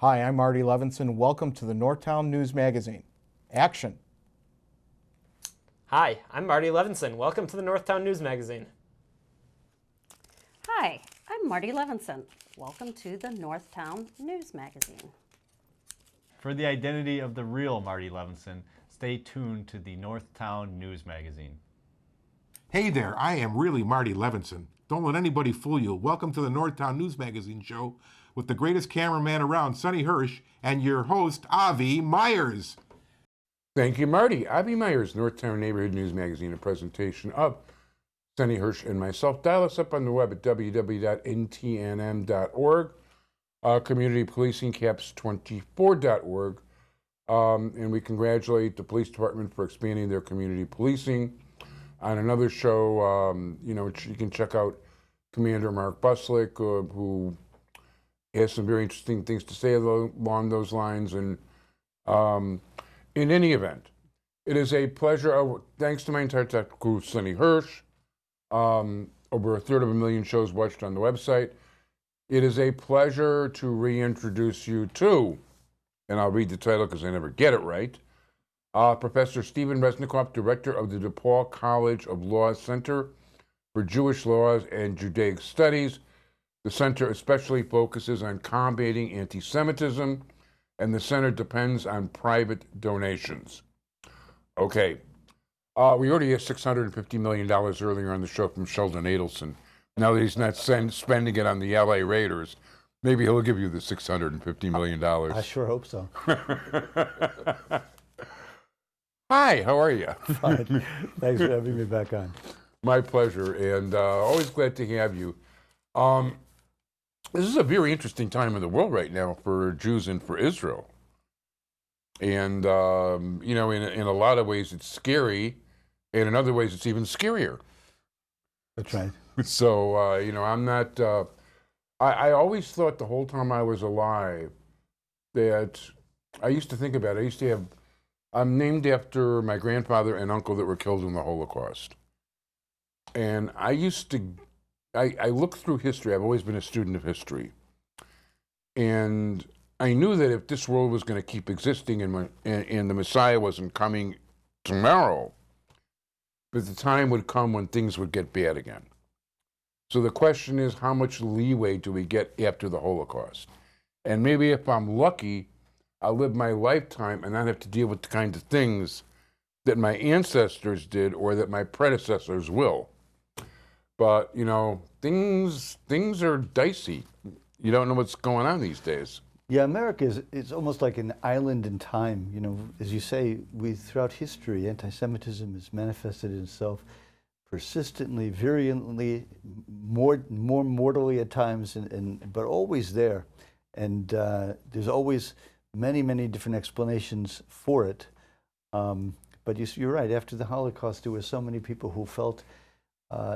Hi, I'm Marty Levinson. Welcome to the Northtown News Magazine. Action. Hi, I'm Marty Levinson. Welcome to the Northtown News Magazine. Hi, I'm Marty Levinson. Welcome to the Northtown News Magazine. For the identity of the real Marty Levinson, stay tuned to the Northtown News Magazine. Hey there, I am really Marty Levinson. Don't let anybody fool you. Welcome to the Northtown News Magazine show with the greatest cameraman around, Sonny Hirsch, and your host, Avi Myers. Thank you, Marty. Avi Myers, Northtown Neighborhood News Magazine, a presentation of Sonny Hirsch and myself. Dial us up on the web at www.ntnm.org, Community Policing Caps24.org, and we congratulate the police department for expanding their community policing. On another show, you can check out Commander Mark Buslick, who has some very interesting things to say along those lines. And in any event, it is a pleasure. Thanks to my entire tech crew, Sonny Hirsch, over 1/3 shows watched on the website. It is a pleasure to reintroduce you to, and I'll read the title because I never get it right, Professor Stephen Resnicoff, Director of the DePaul College of Law Center for Jewish Laws and Judaic Studies. The center especially focuses on combating anti-Semitism, and the center depends on private donations. Okay. We already had $650 million earlier on the show from Sheldon Adelson. Now that he's not spending it on the LA Raiders, maybe he'll give you the $650 million. I sure hope so. Hi, how are you? Fine. Thanks for having me back on. My pleasure, and always glad to have you. This is a very interesting time in the world right now for Jews and for Israel. And, in a lot of ways it's scary, and in other ways it's even scarier. That's right. So, I'm not, I always thought the whole time I was alive that, I used to think about it, I'm named after my grandfather and uncle that were killed in the Holocaust. And I look through history. I've always been a student of history. And I knew that if this world was going to keep existing and the Messiah wasn't coming tomorrow, that the time would come when things would get bad again. So the question is, how much leeway do we get after the Holocaust? And maybe if I'm lucky, I'll live my lifetime and not have to deal with the kinds of things that my ancestors did or that my predecessors will. But, things are dicey. You don't know what's going on these days. Yeah, America is almost like an island in time. As you say, throughout history, anti-Semitism has manifested itself persistently, virulently, more mortally at times, but always there. And there's always many, many different explanations for it. But you're right, after the Holocaust, there were so many people who felt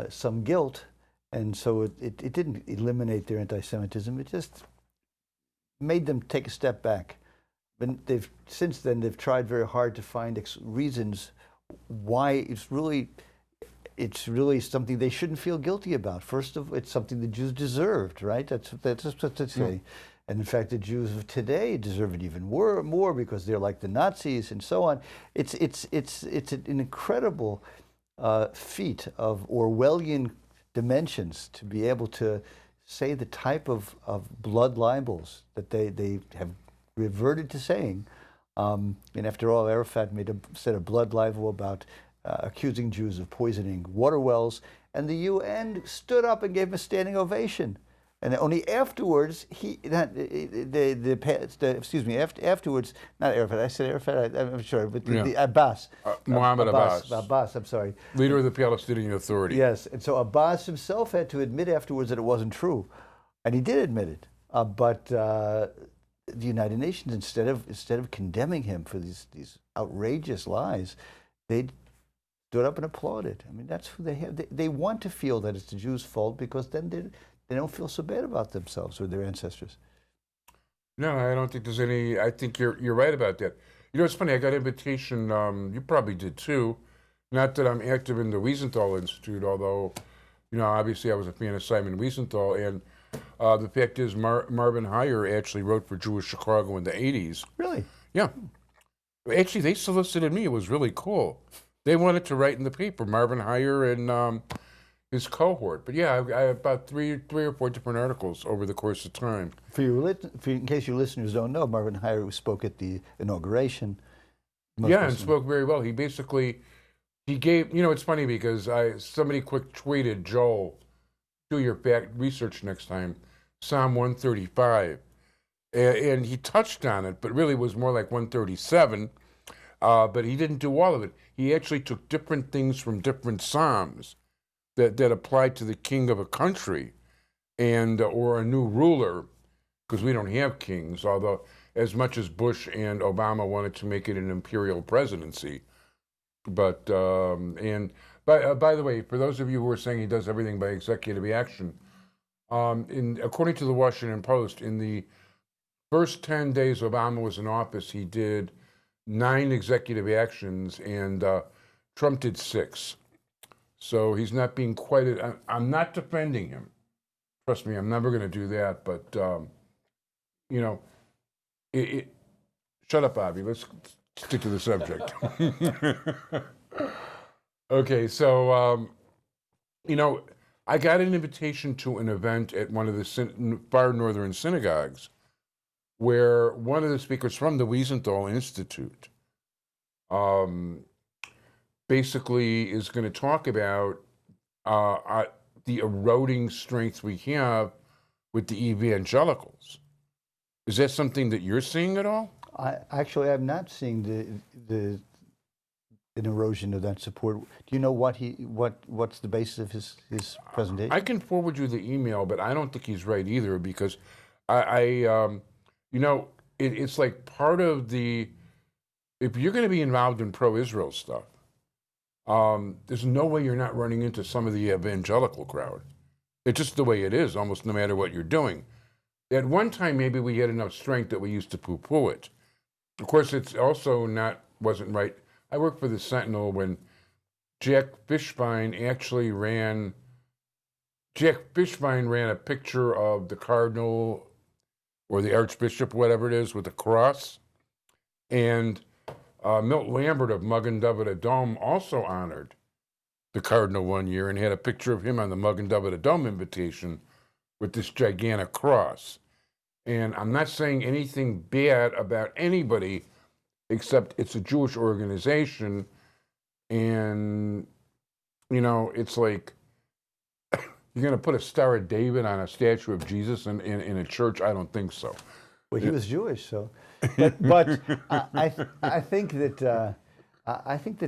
some guilt, and so it didn't eliminate their anti-Semitism. It just made them take a step back. But since then they've tried very hard to find reasons why it's really something they shouldn't feel guilty about. First of all, it's something the Jews deserved, right? That's what they say. Yeah. And in fact, the Jews of today deserve it even more because they're like the Nazis and so on. It's an incredible feat of Orwellian dimensions to be able to say the type of blood libels that they have reverted to saying. And after all, Arafat said a blood libel about accusing Jews of poisoning water wells, and the UN stood up and gave him a standing ovation. And only afterwards, afterwards, not Arafat, I said Arafat, I'm sorry, but the Abbas. Mohammed Abbas. Abbas, I'm sorry. Leader of the Palestinian Authority. Yes, and so Abbas himself had to admit afterwards that it wasn't true. And he did admit it. But the United Nations, instead of condemning him for these outrageous lies, they stood up and applauded. I mean, that's who they have. They want to feel that it's the Jews' fault because then they don't feel so bad about themselves or their ancestors. No, I don't think there's any. I think you're right about that. It's funny. I got an invitation. You probably did too. Not that I'm active in the Wiesenthal Institute, although, obviously I was a fan of Simon Wiesenthal, and The fact is, Marvin Heyer actually wrote for Jewish Chicago in the 80s. Really? Yeah. Actually, they solicited me. It was really cool. They wanted to write in the paper, Marvin Heyer and his cohort. But yeah, I have about three or four different articles over the course of time. In case your listeners don't know, Marvin Heyer, who spoke at the inauguration. Yeah, and spoke very well. He basically, he gave, it's funny because somebody quick tweeted, Joel, do your fact research next time, Psalm 135. And he touched on it, but really was more like 137. But he didn't do all of it. He actually took different things from different Psalms that applied to the king of a country and or a new ruler, because we don't have kings, although as much as Bush and Obama wanted to make it an imperial presidency. But, by the way, for those of you who are saying he does everything by executive action, according to the Washington Post, in the first 10 days Obama was in office, he did 9 executive actions, and Trump did 6. So he's not being quite, I'm not defending him. Trust me, I'm never going to do that, but, shut up, Avi. Let's stick to the subject. Okay, so, I got an invitation to an event at one of the far northern synagogues where one of the speakers from the Wiesenthal Institute basically is going to talk about the eroding strength we have with the evangelicals. Is that something that you're seeing at all? I'm not seeing an erosion of that support. Do you know what's the basis of his presentation? I can forward you the email, but I don't think he's right either, because it's like part of if you're going to be involved in pro-Israel stuff, there's no way you're not running into some of the evangelical crowd. It's just the way it is, almost no matter what you're doing. At one time, maybe we had enough strength that we used to poo-poo it. Of course, it's also wasn't right. I worked for the Sentinel when Jack Fishbein ran a picture of the cardinal or the archbishop, whatever it is, with the cross. And Milt Lambert of Magen David Adom also honored the cardinal one year and had a picture of him on the Magen David Adom invitation with this gigantic cross. And I'm not saying anything bad about anybody, except it's a Jewish organization. And, it's like, you're going to put a Star of David on a statue of Jesus in a church? I don't think so. Well, he was Jewish, so. But I think that the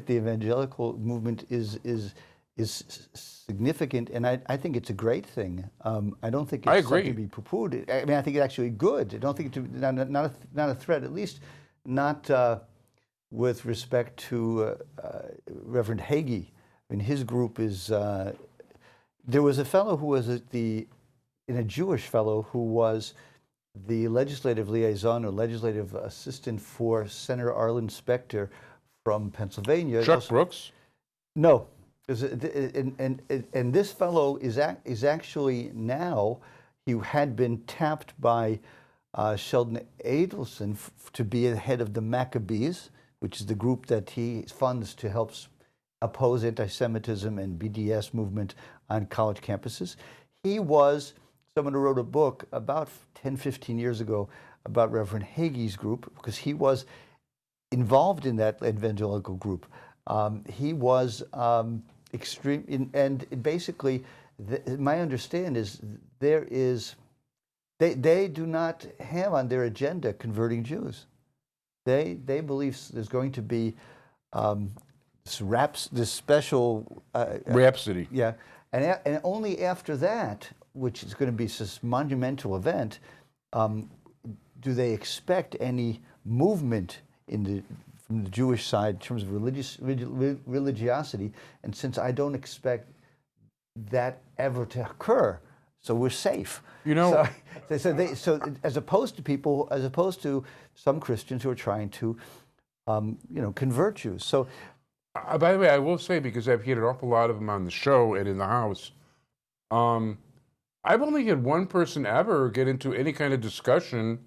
evangelical movement is significant, and I think it's a great thing. I don't think it's something to be poo-pooed. I mean, I think it's actually good. I don't think it's not a threat, at least not with respect to Reverend Hagee. I mean, his group is. There was a fellow who was a Jewish fellow who was the legislative liaison or legislative assistant for Senator Arlen Specter from Pennsylvania. Chuck Brooks? No. And this fellow is actually now, he had been tapped by Sheldon Adelson to be the head of the Maccabees, which is the group that he funds to help oppose anti-Semitism and BDS movement on college campuses. He was someone who wrote a book about 10, 15 years ago about Reverend Hagee's group, because he was involved in that evangelical group. He was extreme, and basically, my understanding is they do not have on their agenda converting Jews. They believe there's going to be this special Rhapsody. Yeah, and only after that, which is going to be this monumental event, do they expect any movement from the Jewish side in terms of religiosity? And since I don't expect that ever to occur, so we're safe. So as opposed to some Christians who are trying to, convert Jews. So. By the way, I will say, because I've had an awful lot of them on the show and in the house, I've only had one person ever get into any kind of discussion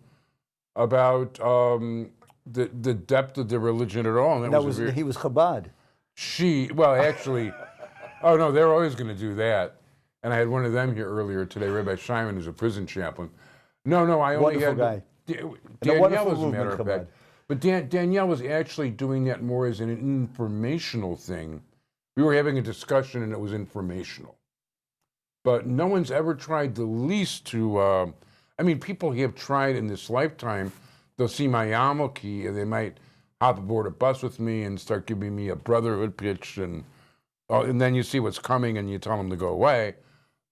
about the depth of the religion at all. And That was he was Chabad. Well, actually, oh no, they're always going to do that. And I had one of them here earlier today, Rabbi Shimon, who's a prison chaplain. No, I only Wonderful had guy. Danielle, as a matter of Chabad. fact. But Danielle was actually doing that more as an informational thing. We were having a discussion, and it was informational. But no one's ever tried the least to. I mean, people have tried in this lifetime. They'll see my yarmulke, and they might hop aboard a bus with me and start giving me a brotherhood pitch, and then you see what's coming, and you tell them to go away.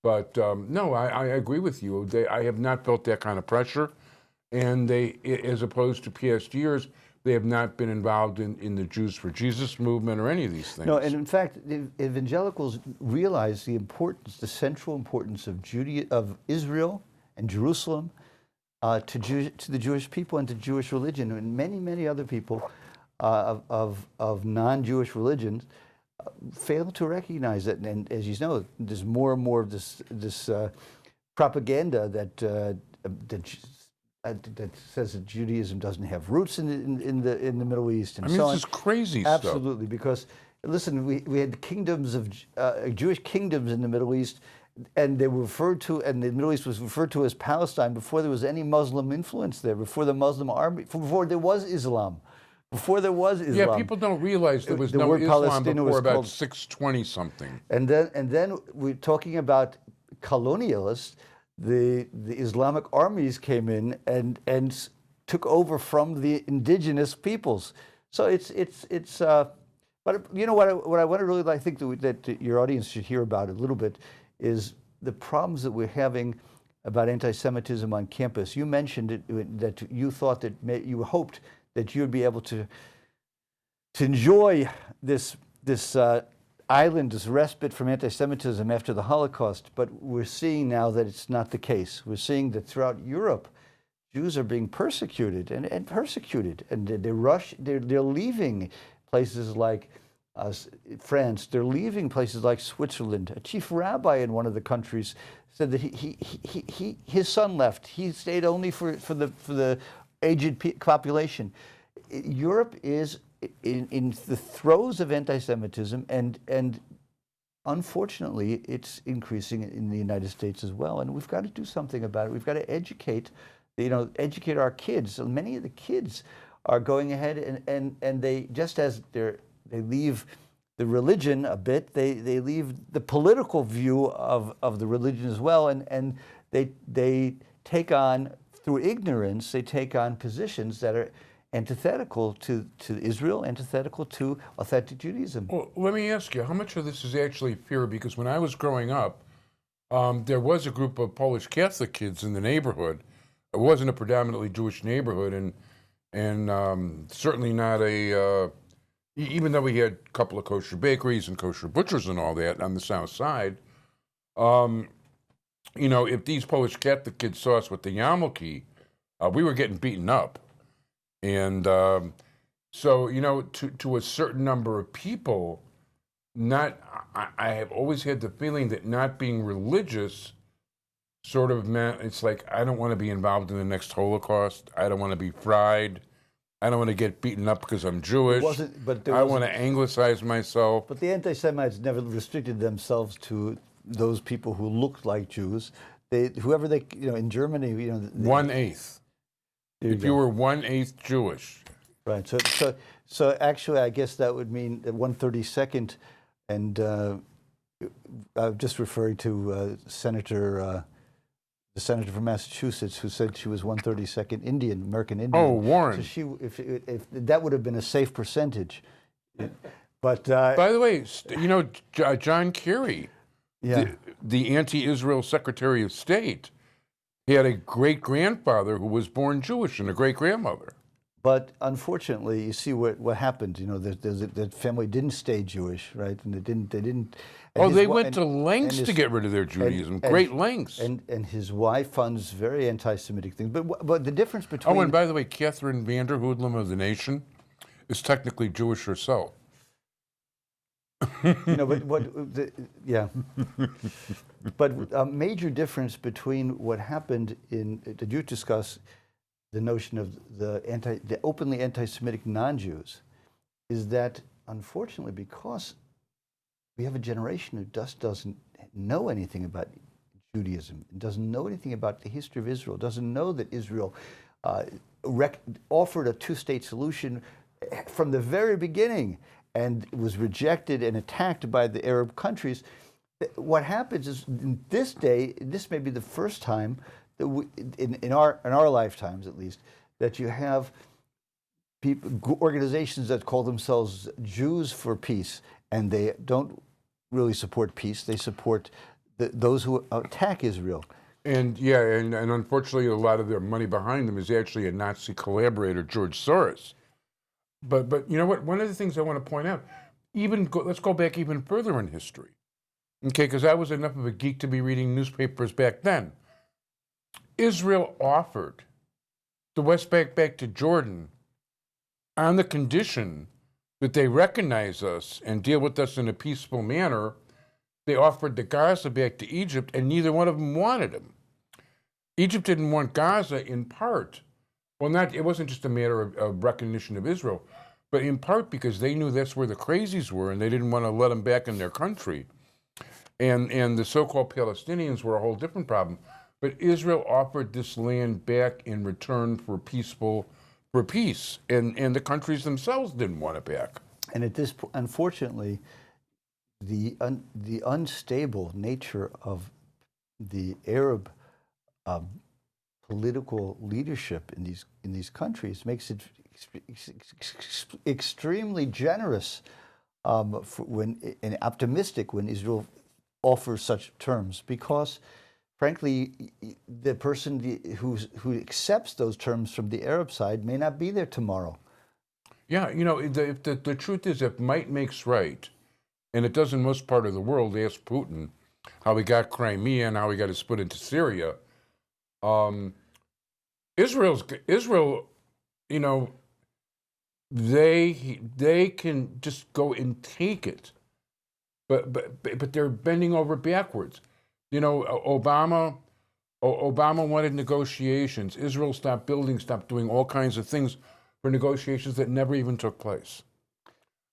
But no, I agree with you. I have not felt that kind of pressure, and they, as opposed to past years, they have not been involved in the Jews for Jesus movement or any of these things. No, and in fact, the evangelicals realize the importance, the central importance of Israel and Jerusalem to the Jewish people and to Jewish religion, and many other people of non-Jewish religions fail to recognize it. And as you know, there's more and more of this propaganda that says that Judaism doesn't have roots in the Middle East, and I mean, so this on. is crazy stuff. Absolutely, because listen, we had kingdoms of Jewish kingdoms in the Middle East, and they were referred to, and the Middle East was referred to as Palestine before there was any Muslim influence there, before the Muslim army, before there was Islam. Before there was Islam. Yeah, people don't realize there was The no word Islam Palestina before was about called- 620 something. And then we're talking about colonialists. The Islamic armies came in and took over from the indigenous peoples. So but you know what I want to really I think that your audience should hear about a little bit is the problems that we're having about anti-Semitism on campus. You mentioned that you thought that you hoped that you'd be able to enjoy this island, this respite from anti-Semitism after the Holocaust, but we're seeing now that it's not the case. We're seeing that throughout Europe, Jews are being persecuted and persecuted, and they're leaving places like France. They're leaving places like Switzerland. A chief rabbi in one of the countries said that his son left. He stayed only for the aged population. Europe is in the throes of anti-Semitism, and unfortunately, it's increasing in the United States as well. And we've got to do something about it. We've got to educate our kids. So many of the kids are going ahead and they, just as they leave the religion a bit, they leave the political view of the religion as well, and they take on, through ignorance, they take on positions that are antithetical to Israel, antithetical to authentic Judaism. Well, let me ask you, how much of this is actually fear? Because when I was growing up, there was a group of Polish Catholic kids in the neighborhood. It wasn't a predominantly Jewish neighborhood, and certainly not even though we had a couple of kosher bakeries and kosher butchers and all that on the south side, if these Polish Catholic kids saw us with the yarmulke, we were getting beaten up. And so, to a certain number of people, I have always had the feeling that not being religious sort of meant, it's like, I don't want to be involved in the next Holocaust. I don't want to be fried. I don't want to get beaten up because I'm Jewish. I want to anglicize myself. But the anti-Semites never restricted themselves to those people who looked like Jews. In Germany, 1/8. If you were 1/8 Jewish. Right. So actually, I guess that would mean that 1/32nd, and I'm just referring to the senator from Massachusetts who said she was 1/32nd American Indian. Oh, Warren. So if that would have been a safe percentage. But by the way, John Kerry, yeah, the anti-Israel Secretary of State, he had a great-grandfather who was born Jewish and a great-grandmother. But unfortunately, you see what happened. That family didn't stay Jewish, right? And they didn't. They went to lengths to get rid of their Judaism. Great lengths. And his wife funds very anti-Semitic things. But the difference between. Oh, and by the way, Catherine Vander Hoodlem of The Nation is technically Jewish herself. You know, but yeah. But a major difference between what happened did you discuss the notion of the openly anti-Semitic non-Jews, is that unfortunately, because we have a generation who just doesn't know anything about Judaism, doesn't know anything about the history of Israel, doesn't know that Israel offered a two-state solution from the very beginning and was rejected and attacked by the Arab countries. What happens is, in this day, this may be the first time that in our lifetimes at least, that you have organizations that call themselves Jews for Peace, and they don't really support peace. They support those who attack Israel. And yeah, and unfortunately, a lot of their money behind them is actually a Nazi collaborator, George Soros. But you know what? One of the things I want to point out, let's go back even further in history, okay? Because I was enough of a geek to be reading newspapers back then. Israel offered the West Bank back to Jordan on the condition that they recognize us and deal with us in a peaceful manner. They offered the Gaza back to Egypt, and neither one of them wanted them. Egypt didn't want Gaza in part. Well, it wasn't just a matter of recognition of Israel, but in part because they knew that's where the crazies were, and they didn't want to let them back in their country. And the so-called Palestinians were a whole different problem. But Israel offered this land back in return for peace, and the countries themselves didn't want it back. And at this, unfortunately, the unstable nature of the Arab political leadership in these countries makes it extremely generous and optimistic when Israel offers such terms, because frankly, the person who accepts those terms from the Arab side may not be there tomorrow. Yeah, you know, the truth is, if might makes right, and it does in most part of the world. Ask Putin how he got Crimea and how he got it split into Syria. Israel, you know, they can just go and take it, but they're bending over backwards. You know, Obama wanted negotiations. Israel stopped doing all kinds of things for negotiations that never even took place.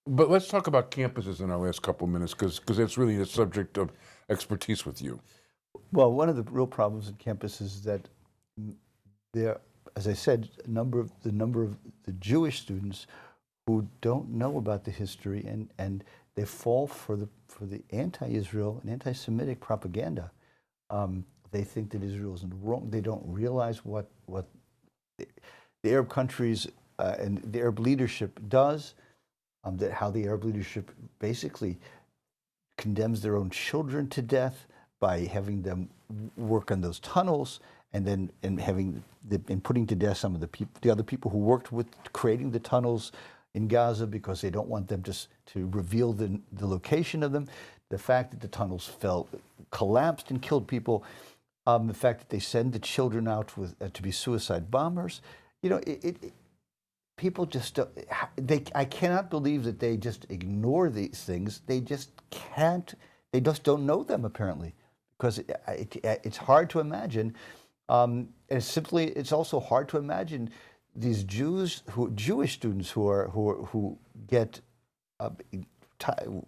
But let's talk about campuses in our last couple of minutes, because that's really the subject of expertise with you. Well, one of the real problems in campuses is that there, as I said, the number of the Jewish students who don't know about the history, and they fall for the anti-Israel and anti-Semitic propaganda. They think that Israel is wrong. They don't realize what the Arab countries and the Arab leadership does. That how the Arab leadership basically condemns their own children to death by having them work on those tunnels, and then putting to death some of the other people who worked with creating the tunnels in Gaza, because they don't want them to reveal the location of them. The fact that the tunnels collapsed and killed people. The fact that they send the children out to be suicide bombers. You know, people just I cannot believe that they just ignore these things. They just can't. They just don't know them, apparently, because it's hard to imagine. It's also hard to imagine these Jewish students who get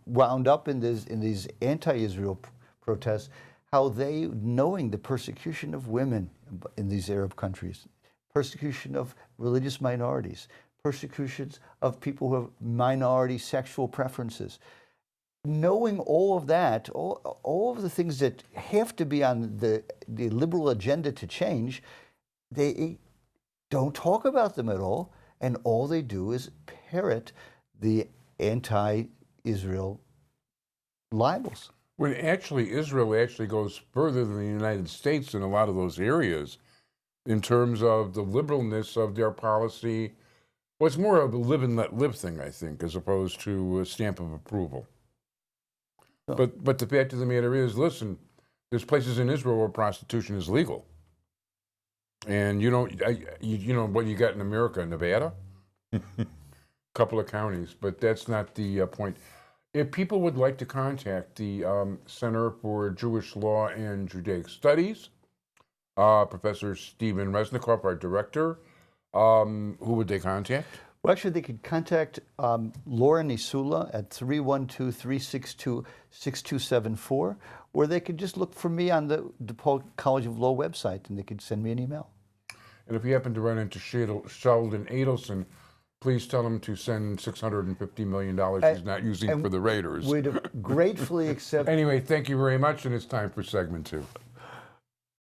wound up in these anti-Israel protests, how they, knowing the persecution of women in these Arab countries, persecution of religious minorities, persecutions of people who have minority sexual preferences, knowing all of that, all of the things that have to be on the liberal agenda to change, they don't talk about them at all, and all they do is parrot the anti-Israel libels. When actually Israel actually goes further than the United States in a lot of those areas in terms of the liberalness of their policy. Well, it's more of a live and let live thing, I think, as opposed to a stamp of approval. Oh. But the fact of the matter is, listen, there's places in Israel where prostitution is legal. And you know what you got in America, Nevada? Couple of counties, but that's not the point. If people would like to contact the Center for Jewish Law and Judaic Studies, Professor Stephen Resnicoff, our director, who would they contact? Well, actually, they could contact Laura Nisula at 312-362-6274, or they could just look for me on the DePaul College of Law website, and they could send me an email. And if you happen to run into Sheldon Adelson, please tell him to send $650 million he's not using for the Raiders. We'd gratefully accept. Anyway, thank you very much, and it's time for segment 2.